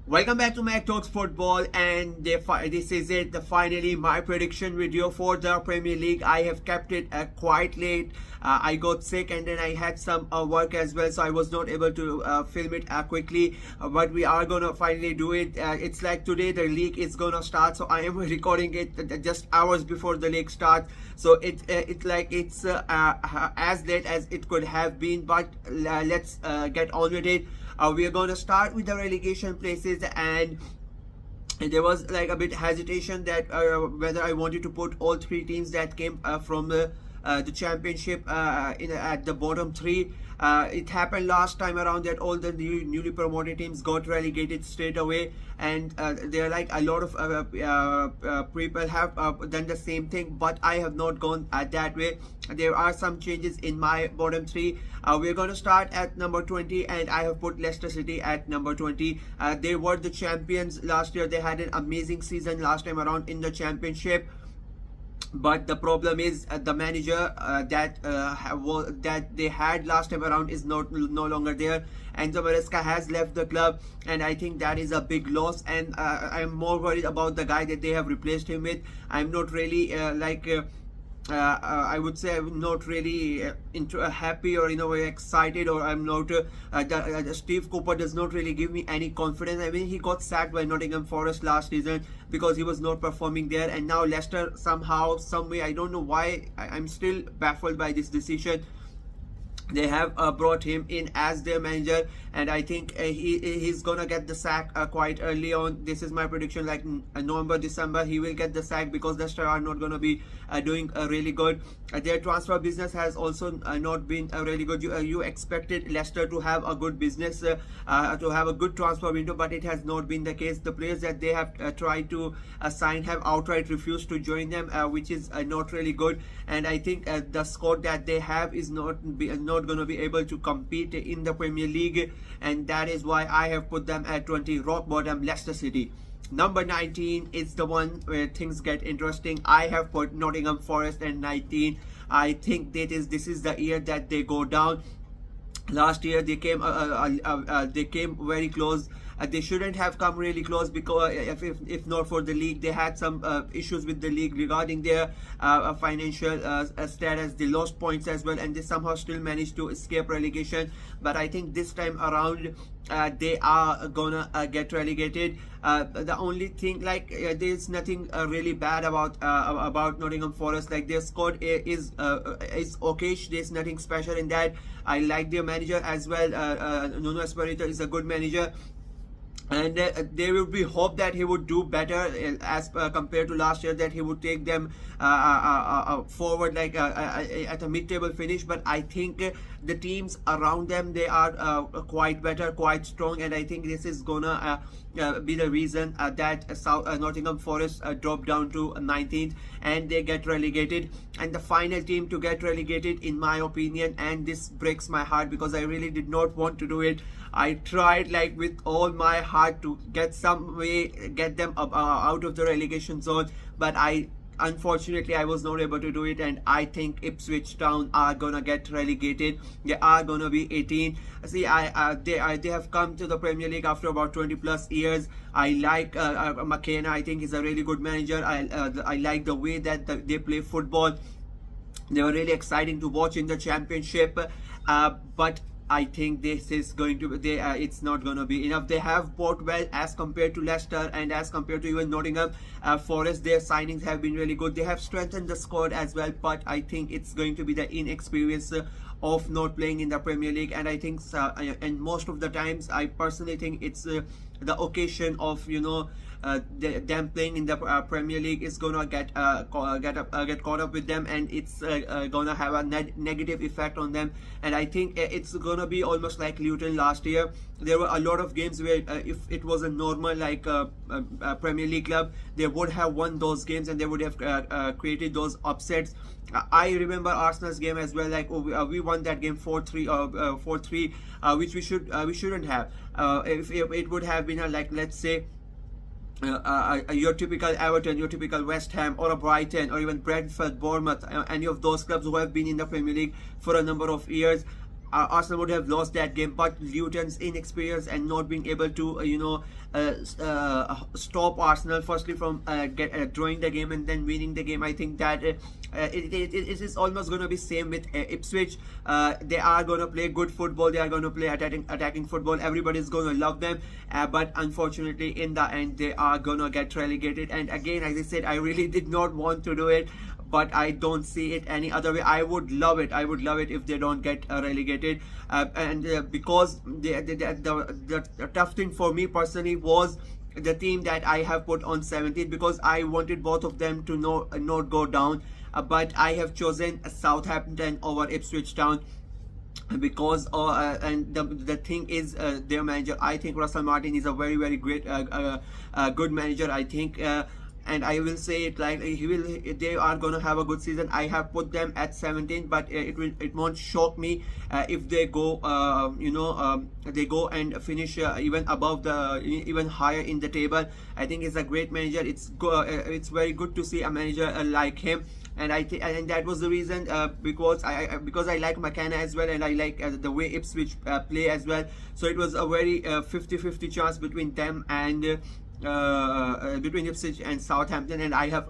Welcome back to Mac Talks Football, and this is it. Finally, my prediction video for the Premier League. I have kept it quite late. I got sick, and then I had some work as well, so I was not able to film it quickly. But we are gonna finally do it. It's like today the league is gonna start, so I am recording it just hours before the league starts. So it's as late as it could have been. But let's get on with it. We are going to start with the relegation places, and there was like a bit hesitation that whether I wanted to put all three teams that came from the championship at the bottom three. It happened last time around that all the newly promoted teams got relegated straight away, and there are like a lot of people have done the same thing, but I have not gone that way. There are some changes in my bottom three. We're going to start at number 20, and I have put Leicester City at number 20. They were the champions last year. They had an amazing season last time around in the championship. But the problem is the manager that they had last time around is no longer there. Enzo Maresca has left the club, and I think that is a big loss. And I'm more worried about the guy that they have replaced him with. I'm not really I would say I'm not really happy or excited, or I'm not Steve Cooper does not really give me any confidence. I mean, he got sacked by Nottingham Forest last season because he was not performing there, and now Leicester somehow, some way, I don't know why, I'm still baffled by this decision. They have brought him in as their manager, and I think he's gonna get the sack quite early on. This is my prediction, like November, December, he will get the sack because Leicester are not gonna be doing really good. Their transfer business has also not been really good. You expected Leicester to have a good business, to have a good transfer window, but it has not been the case. The players that they have tried to sign have outright refused to join them, which is not really good. And I think the squad that they have is not going to be able to compete in the Premier League, and that is why I have put them at 20, rock bottom, Leicester City. Number 19 is the one where things get interesting. I have put Nottingham Forest at 19. I think this is the year that they go down. Last year they came very close. They shouldn't have come really close, because if not for the league, they had some issues with the league regarding their financial status. They lost points as well, and they somehow still managed to escape relegation. But I think this time around they are gonna get relegated. The only thing, like there's nothing really bad about Nottingham Forest. Like their squad is okay. There's nothing special in that. I like their manager as well. Nuno Espirito is a good manager, and there will be hope that he would do better as compared to last year, that he would take them forward, like at a mid-table finish. But I think the teams around them, they are quite better, quite strong, and I think this is gonna be the reason that Nottingham Forest drop down to 19th and they get relegated. And the final team to get relegated, in my opinion, and this breaks my heart because I really did not want to do it. I tried like with all my heart to get them out of the relegation zone, but unfortunately I was not able to do it, and I think Ipswich Town are gonna get relegated. They are gonna be 18. See, they have come to the Premier League after about 20 plus years. I like McKenna. I think he's a really good manager. I like the way that they play football. They were really exciting to watch in the championship, but I think this is going to be, it's not going to be enough. They have bought well as compared to Leicester and as compared to even Nottingham Forest. Their signings have been really good. They have strengthened the squad as well, but I think it's going to be the inexperience of not playing in the Premier League. And I think and most of the times I personally think it's the occasion of them playing in the Premier League is gonna get caught up with them, and it's gonna have a negative effect on them. And I think it's gonna be almost like Luton last year. There were a lot of games where if it was a normal Premier League club, they would have won those games and they would have created those upsets. I remember Arsenal's game as well. Like we won that game 4-3, which we shouldn't have. If it would have been let's say your typical Everton, your typical West Ham, or a Brighton, or even Brentford, Bournemouth, any of those clubs who have been in the Premier League for a number of years, Arsenal would have lost that game, but Luton's inexperience and not being able to stop Arsenal firstly from drawing the game and then winning the game. I think that it is almost going to be same with Ipswich. They are going to play good football, they are going to play attacking football, everybody's going to love them, but unfortunately in the end they are going to get relegated. And again, as I said, I really did not want to do it, but I don't see it any other way. I would love it if they don't get relegated, because the tough thing for me personally was the team that I have put on 17th, because I wanted both of them to not go down, but I have chosen Southampton over Ipswich Town, because and the thing is, their manager, I think Russell Martin is a very great good manager, I think, and I will say it like they are gonna have a good season. I have put them at 17, but it won't shock me if they go they go and finish even above even higher in the table. I think he's a great manager. It's very good to see a manager like him. And and that was the reason, because I like McKenna as well, and I like the way Ipswich play as well. So it was a very 50-50 chance between them and between Ipswich and Southampton, and I have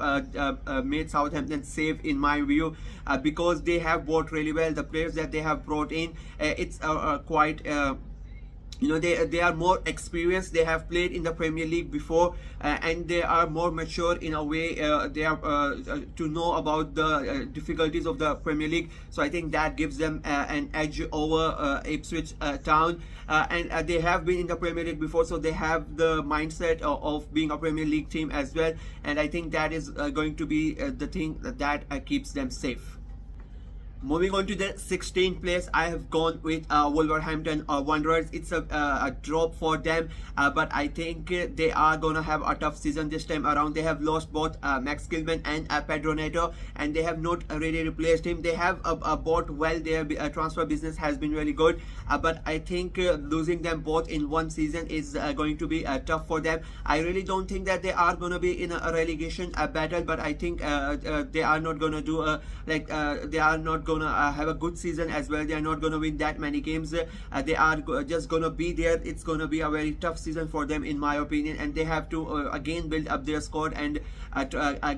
made Southampton safe in my view, because they have bought really well. The players that they have brought in, it's quite they are more experienced, they have played in the Premier League before, and they are more mature in a way. They are to know about the difficulties of the Premier League, so I think that gives them an edge over Ipswich Town, and they have been in the Premier League before, so they have the mindset of being a Premier League team as well, and I think that is going to be the thing that keeps them safe. Moving on to the 16th place, I have gone with Wolverhampton Wanderers. It's a drop for them, but I think they are gonna have a tough season this time around. They have lost both Max Gilman and Pedro Neto, and they have not really replaced him. They have bought well. Their transfer business has been really good, but I think losing them both in one season is going to be tough for them. I really don't think that they are gonna be in a relegation battle, but I think they are not gonna do they are not gonna have a good season as well. They are not gonna win that many games. They are just gonna be there. It's gonna be a very tough season for them in my opinion, and they have to again build up their squad and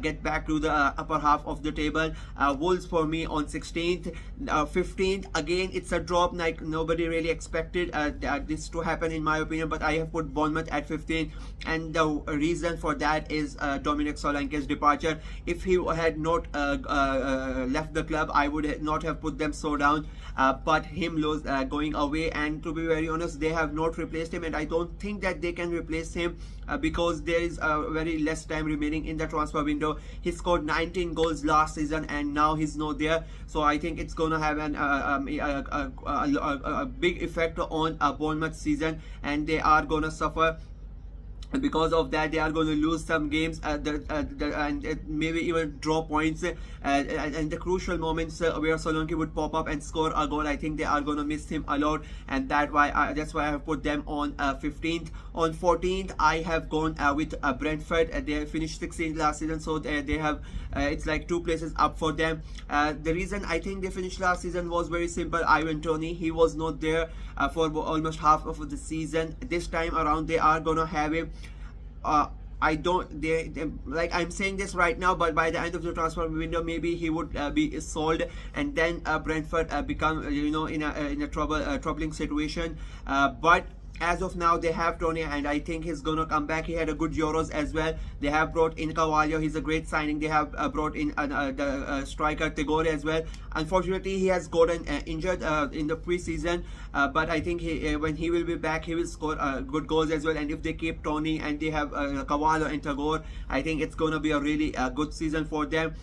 get back to the upper half of the table. Wolves for me on 16th. 15th, again it's a drop, like nobody really expected this to happen in my opinion, but I have put Bournemouth at 15, and the reason for that is Dominic Solanke's departure. If he had not left the club, I would not have put them so down, but him going away, and to be very honest, they have not replaced him, and I don't think that they can replace him because there is very less time remaining in the transfer window. He scored 19 goals last season, and now he's not there, so I think it's gonna have a big effect on Bournemouth season, and they are gonna suffer. Because of that, they are going to lose some games and maybe even draw points, and the crucial moments where Solanke would pop up and score a goal, I think they are going to miss him a lot, and that's why I have put them on 15th. On 14th, I have gone with Brentford. They finished 16th last season, so they have it's like 2 places up for them. The reason I think they finished last season was very simple. Ivan Toney, he was not there for almost half of the season. This time around, they are gonna have him. I don't they like I'm saying this right now, but by the end of the transfer window, maybe he would be sold, and then Brentford become in a troubling situation, but as of now they have Tony, and I think he's gonna come back. He had a good Euros as well. They have brought in Carvalho, he's a great signing. They have brought in the striker Tagore as well. Unfortunately, he has gotten injured in the preseason, but I think when he will be back, he will score good goals as well. And if they keep Tony and they have Carvalho and Tagore, I think it's gonna be a really good season for them.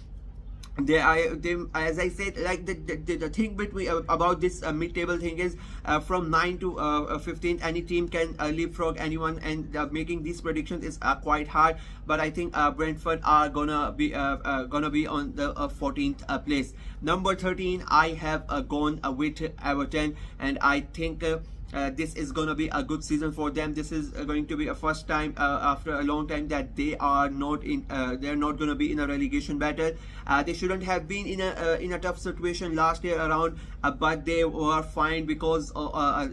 They as I said, like the thing between about this mid-table thing is from 9 to 15, any team can leapfrog anyone, and making these predictions is quite hard. But I think Brentford are gonna be on the 14th place. Number 13, I have gone with Everton, and I think this is going to be a good season for them. This is going to be a first time after a long time that they are not in they're not going to be in a relegation battle. They shouldn't have been in a tough situation last year around, but they were fined because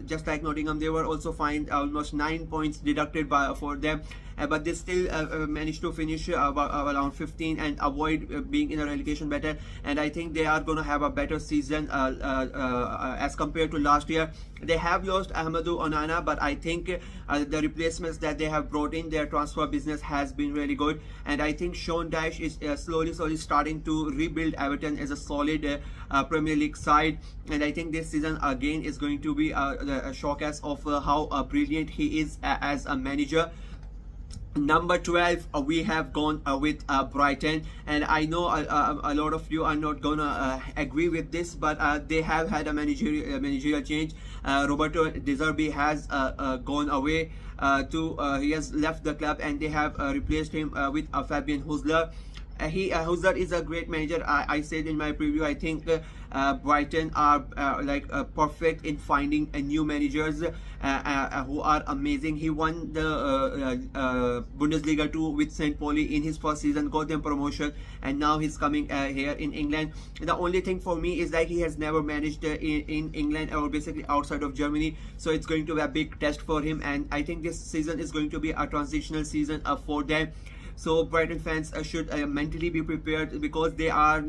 just like Nottingham, they were also fined almost 9 points deducted for them. But they still managed to finish around 15 and avoid being in a relegation battle. And I think they are going to have a better season as compared to last year. They have lost Ahmadou Onana, but I think the replacements that they have brought in, their transfer business has been really good. And I think Sean Dyche is slowly starting to rebuild Everton as a solid Premier League side. And I think this season again is going to be a showcase of how brilliant he is as a manager. Number 12, we have gone with Brighton, and I know a lot of you are not gonna agree with this, but they have had a managerial change. Roberto De Zerbi has gone away he has left the club, and they have replaced him with Fabian Husler. Husler is a great manager. I said in my preview, I think Brighton are perfect in finding new managers who are amazing. He won the Bundesliga 2 with St. Pauli in his first season, got them promotion, and now he's coming here in England. The only thing for me is that he has never managed in England or basically outside of Germany, so it's going to be a big test for him, and I think this season is going to be a transitional season for them. So Brighton fans should mentally be prepared, because they are,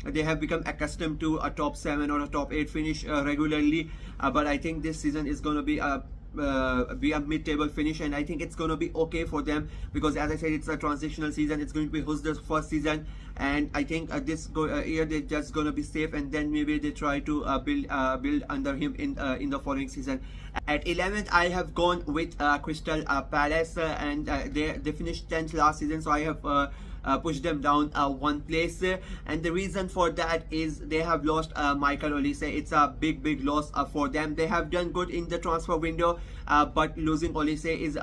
they have become accustomed to a top 7 or a top 8 finish regularly. But I think this season is going to be a mid-table finish, and I think it's going to be okay for them, because as I said, it's a transitional season. It's going to be Husler's first season, and I think this year they're just going to be safe, and then maybe they try to build under him in the following season. At 11th, I have gone with Crystal Palace, and they finished 10th last season, so I have push them down one place, and the reason for that is they have lost Michael Olise. It's a big loss for them. They have done good in the transfer window, but losing Olise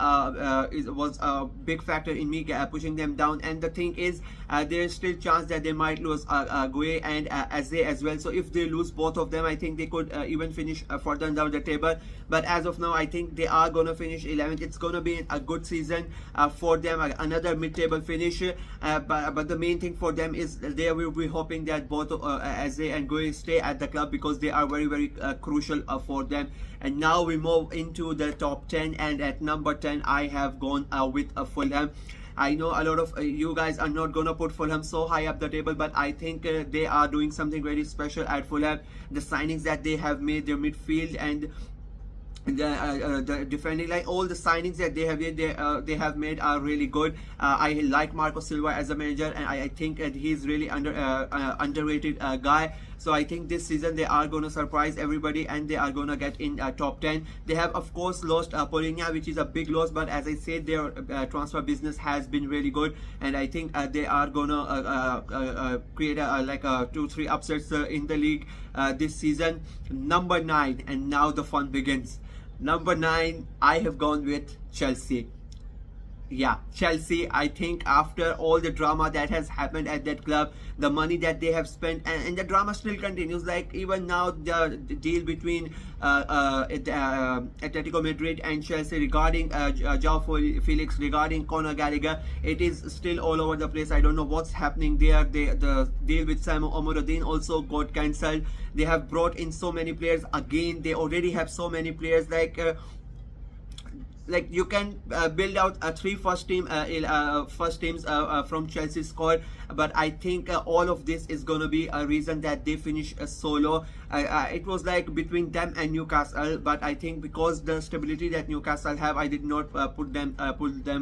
was a big factor in me pushing them down. And the thing is, there is still chance that they might lose Gueye and Eze as well. So if they lose both of them, I think they could even finish further down the table. But as of now, I think they are gonna finish 11th. It's gonna be a good season for them, another mid-table finish. But the main thing for them is they will be hoping that both Eze and Gueye stay at the club, because they are very crucial for them. And now we move into the top 10, and at number 10 I have gone with Fulham. I know a lot of you guys are not gonna put Fulham so high up the table, but I think they are doing something very special at Fulham. The signings that they have made, their midfield and the defending, like all the signings that they have made are really good. I like Marco Silva as a manager, and I think he's really underrated guy. So I think this season they are going to surprise everybody, and they are going to get in top 10. They have of course lost Polinia, which is a big loss, but as I said, their transfer business has been really good, and I think they are going to create like 2-3 upsets in the league this season. Number 9, and now the fun begins. Number 9, I have gone with Chelsea. Yeah, Chelsea. I think after all the drama that has happened at that club, the money that they have spent, and the drama still continues. Like even now, the deal between Atletico Madrid and Chelsea regarding João Felix, regarding Conor Gallagher, it is still all over the place. I don't know what's happening there. The deal with Samu Omorudin also got cancelled. They have brought in so many players again. They already have so many players, like you can build out 3 first teams from Chelsea's squad, but I think all of this is going to be a reason that they finish solo. It was like between them and Newcastle, but I think because the stability that Newcastle have, I did not put them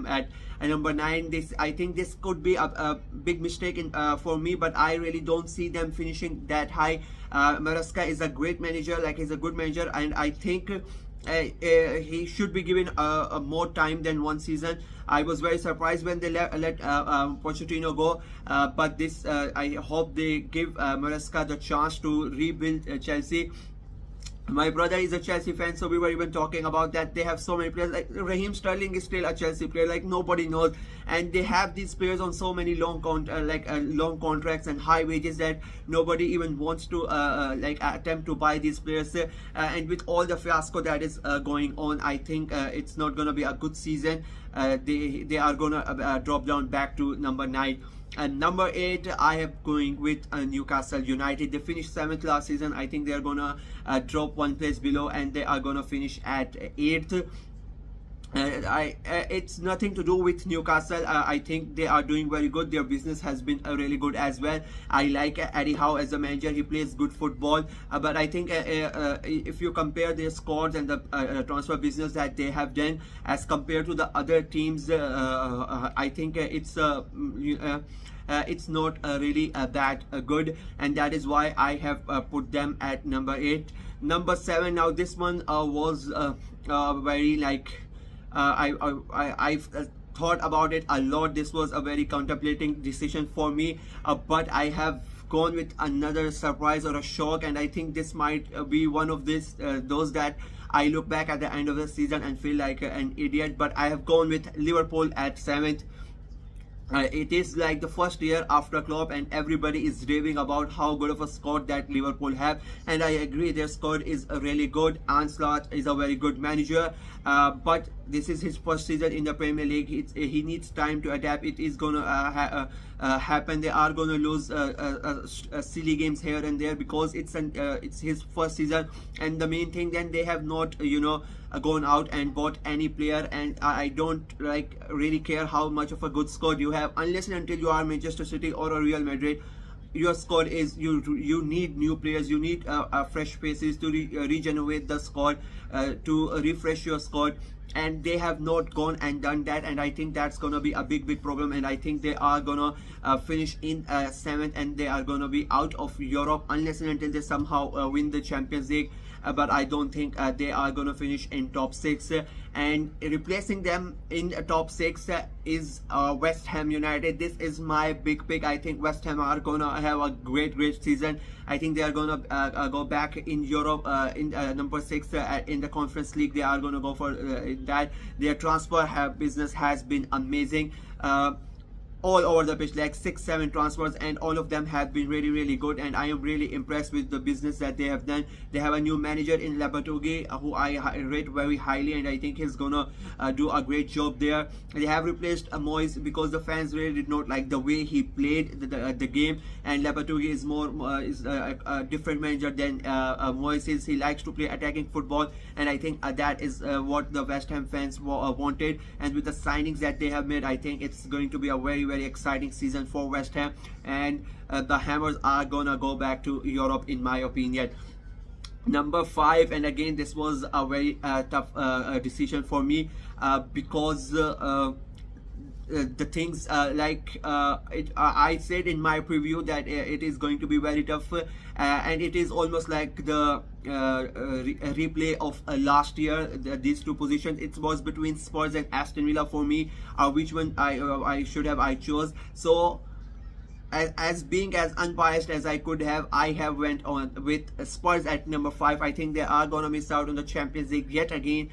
at number 9. I think this could be a big mistake for me, but I really don't see them finishing that high. Maresca is a great manager, like he's a good manager, and I think he should be given more time than 1 season. I was very surprised when they let Pochettino go, but I hope they give Maresca the chance to rebuild Chelsea. My brother is a Chelsea fan, so we were even talking about that. They have so many players. Like Raheem Sterling is still a Chelsea player, like nobody knows. And they have these players on so many long contracts and high wages that nobody even wants to attempt to buy these players. And with all the fiasco that is going on, I think it's not gonna be a good season. They are gonna drop down back to number 9. And number 8, I am going with Newcastle United. They finished 7th last season. I think they are gonna drop one place below, and they are gonna finish at 8th. It's nothing to do with Newcastle. I think they are doing very good. Their business has been really good as well. I like Eddie Howe as a manager. He plays good football. But I think if you compare their squads and the transfer business that they have done as compared to the other teams, I think it's not really that good, and that is why I have put them at number 8. Number 7. Now this one was very like. I've thought about it a lot. This was a very contemplating decision for me, but I have gone with another surprise or a shock, and I think this might be one of those that I look back at the end of the season and feel like an idiot. But I have gone with Liverpool at 7th. It is like the first year after Klopp, and everybody is raving about how good of a squad that Liverpool have, and I agree their squad is really good. Arne Slot is a very good manager, but this is his first season in the Premier League. He needs time to adapt. It is gonna happen. They are gonna lose silly games here and there because it's his first season, and the main thing, then they have not gone out and bought any player, and I don't really care how much of a good squad you have, unless and until you are Manchester City or a Real Madrid. Your squad is you need new players, you need fresh faces to regenerate the squad, to refresh your squad, and they have not gone and done that, and I think that's gonna be a big problem, and I think they are gonna finish in 7th, and they are gonna be out of Europe unless and until they somehow win the Champions League. But I don't think they are going to finish in top 6, and replacing them in top 6 is West Ham United. This is my big pick. I think West Ham are going to have a great season. I think they are going to go back in Europe in number 6 in the Conference League. They are going to go for that. Their transfer business has been amazing. All over the pitch, like 6-7 transfers, and all of them have been really good, and I am really impressed with the business that they have done. They have a new manager in Lopetegui who I rate very highly, and I think he's gonna do a great job there. They have replaced Moyes because the fans really did not like the way he played the game, and Lopetegui is a different manager than Moyes is. He likes to play attacking football, and I think that is what the West Ham fans wanted, and with the signings that they have made, I think it's going to be a very exciting season for West Ham, and the Hammers are gonna go back to Europe in my opinion. Number 5, and again this was a very tough decision for me because the things I said in my preview that it is going to be very tough, and it is almost like the replay of last year. These two positions, it was between Spurs and Aston Villa for me, which one I chose. So as being as unbiased as I could have, I have went on with Spurs at number 5. I think they are gonna miss out on the Champions League yet again,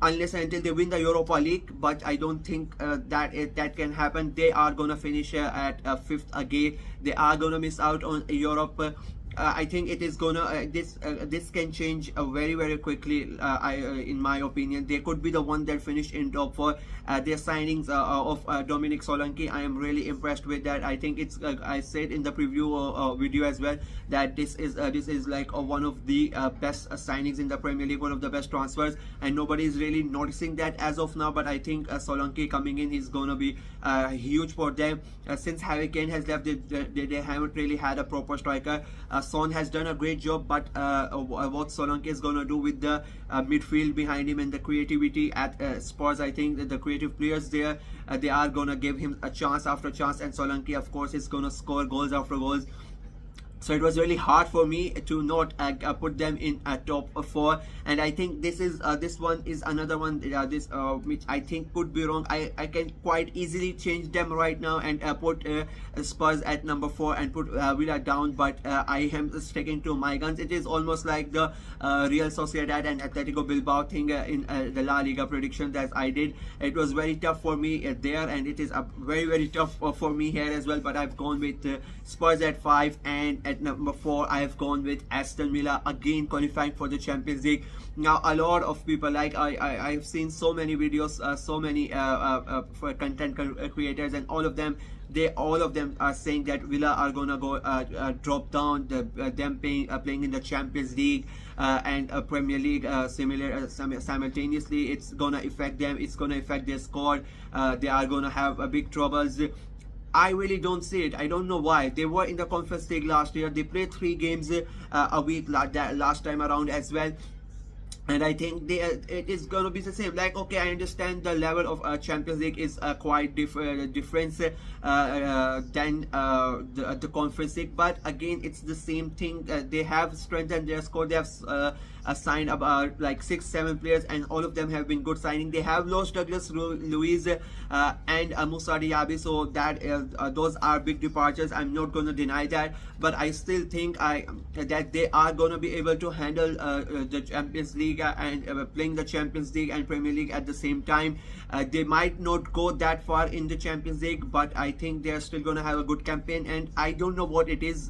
unless and until they win the Europa League, but I don't think that can happen. They are gonna finish at 5th again. They are gonna miss out on Europe. I think it is gonna this can change very quickly. In my opinion, they could be the one that finish in top 4. Their signings of Dominic Solanke, I am really impressed with that. I think it's I said in the preview video as well that this is like one of the best signings in the Premier League, one of the best transfers, and nobody is really noticing that as of now. But I think Solanke coming in is gonna be huge for them. Since Harry Kane has left, they haven't really had a proper striker. Son has done a great job, but what Solanke is gonna do with the midfield behind him and the creativity at Spurs, I think that the creative players there, they are gonna give him a chance after chance, and Solanke of course is gonna score goals after goals. so it was really hard for me to not put them in top four. And I think this one is another one this which I think could be wrong. I can quite easily change them right now and put Spurs at number 4 and put Villa down, but I am sticking to my guns. It is almost like the Real Sociedad and Atletico Bilbao thing in the La Liga prediction that I did. It was very tough for me there, and it is very tough for me here as well, but I've gone with Spurs at 5, and at number 4 I have gone with Aston Villa, again qualifying for the Champions League. Now a lot of people, like I've seen so many videos, so many for content creators, and all of them are saying that Villa are gonna go drop down, them playing in the Champions League and Premier League simultaneously. It's gonna affect them, it's gonna affect their squad, they are gonna have big troubles. I really don't see it. I don't know why. They were in the Conference League last year. They played 3 games a week last time around as well. And I think it is going to be the same. Like, okay, I understand the level of Champions League is quite different than the Conference League, but again, it's the same thing. They have strengthened their squad. They have signed about like 6-7 players, and all of them have been good signing. They have lost Douglas Luiz and Moussa Diaby, so that those are big departures. I'm not going to deny that, but I still think that they are going to be able to handle the Champions League and playing the Champions League and Premier League at the same time. They might not go that far in the Champions League, but I think they're still going to have a good campaign. And I don't know what it is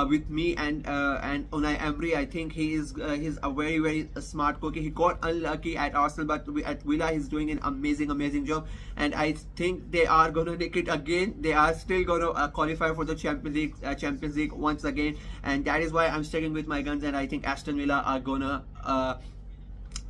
with me and Unai Emery. I think he's a very smart coach. He got unlucky at Arsenal, but at Villa he's doing an amazing job, and I think they are going to make it again. They are still going to qualify for the Champions League once again, and that is why I'm sticking with my guns, and I think Aston Villa are going to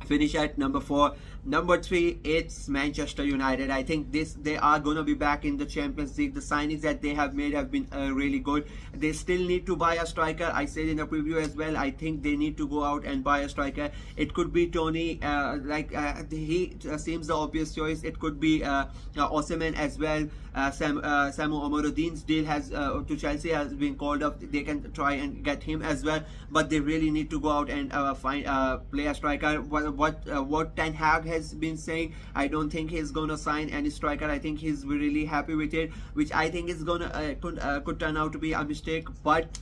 finish at number 4. Number 3, it's Manchester United. I think they are going to be back in the Champions League. The signings that they have made have been really good. They still need to buy a striker. I said in the preview as well, I think they need to go out and buy a striker. It could be Tony, he seems the obvious choice. It could be Osimhen as well. Samu Omorudin's deal has to Chelsea has been called up. They can try and get him as well, but they really need to go out and find play a striker. What Ten Hag has been saying, I don't think he's gonna sign any striker. I think he's really happy with it, which I think is gonna could turn out to be a mistake. But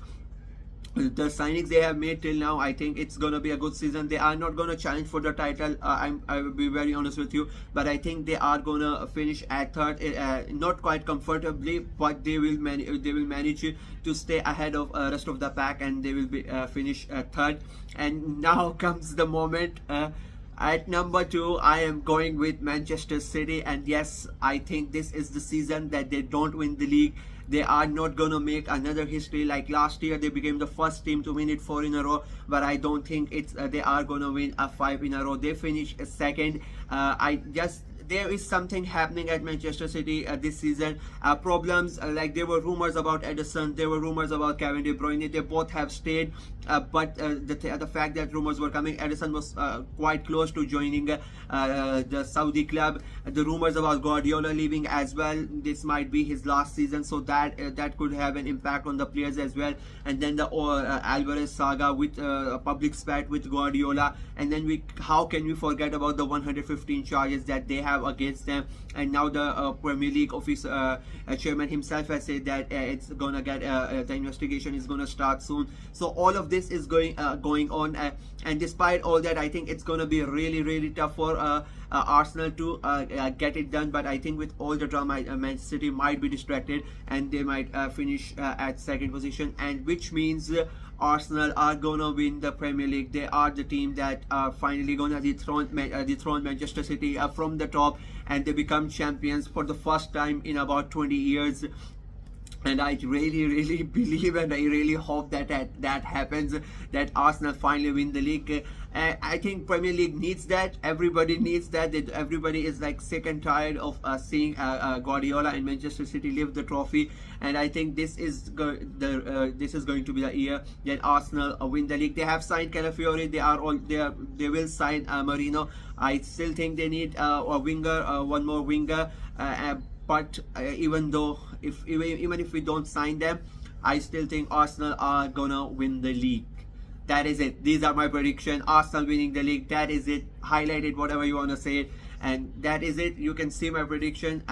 the signings they have made till now, I think it's gonna be a good season. They are not gonna challenge for the title. I will be very honest with you, but I think they are gonna finish at 3rd, not quite comfortably, but they will manage to stay ahead of rest of the pack, and they will be finish 3rd. And now comes the moment. At number 2, I am going with Manchester City, and yes, I think this is the season that they don't win the league. They are not gonna make another history like last year. They became the first team to win it 4 in a row, but I don't think it's they are gonna win 5 in a row. They finish 2nd. There is something happening at Manchester City this season. Problems like there were rumors about Ederson, there were rumors about Kevin De Bruyne. They both have stayed, but the fact that rumors were coming, Ederson was quite close to joining the Saudi club. The rumors about Guardiola leaving as well. This might be his last season, so that could have an impact on the players as well. And then the Alvarez saga with a public spat with Guardiola, and then how can we forget about the 115 charges that they have against them? And now the Premier League office chairman himself has said that it's gonna get the investigation is gonna start soon. So all of this is going on, and despite all that, I think it's gonna be really tough for Arsenal to get it done. But I think with all the drama, Man City might be distracted, and they might finish at 2nd position, and which means Arsenal are gonna win the Premier League. They are the team that are finally gonna dethrone Manchester City from the top, and they become champions for the first time in about 20 years. And I really believe, and I really hope that that happens, that Arsenal finally win the league. I think Premier League needs that. Everybody needs that. Everybody is like sick and tired of seeing Guardiola and Manchester City lift the trophy. And I think this is going to be the year that Arsenal win the league. They have signed Calafiori. They will sign Marino. I still think they need a winger, one more winger. But even if we don't sign them, I still think Arsenal are gonna win the league. That is it. These are my prediction. Arsenal winning the league. That is it. Highlight it, whatever you want to say. And that is it. You can see my prediction.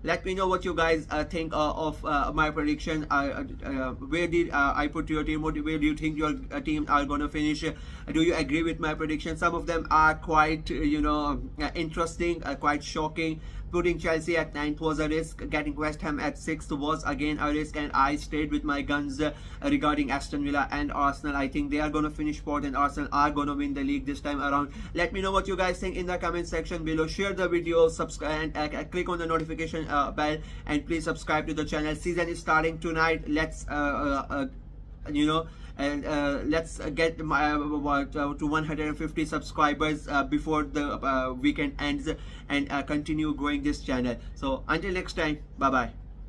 Let me know what you guys think of my prediction. Where did I put your team? Where do you think your team are going to finish? Do you agree with my prediction? Some of them are quite, interesting, quite shocking. Putting Chelsea at 9th was a risk. Getting West Ham at 6th was again a risk. And I stayed with my guns regarding Aston Villa and Arsenal. I think they are going to finish 4th and Arsenal are going to win the league this time around. Let me know what you guys think in the comment section below. Share the video, subscribe, and click on the notification bell. And please subscribe to the channel. Season is starting tonight. Let's let's get to 150 subscribers before the weekend ends, and continue growing this channel. So until next time, bye bye.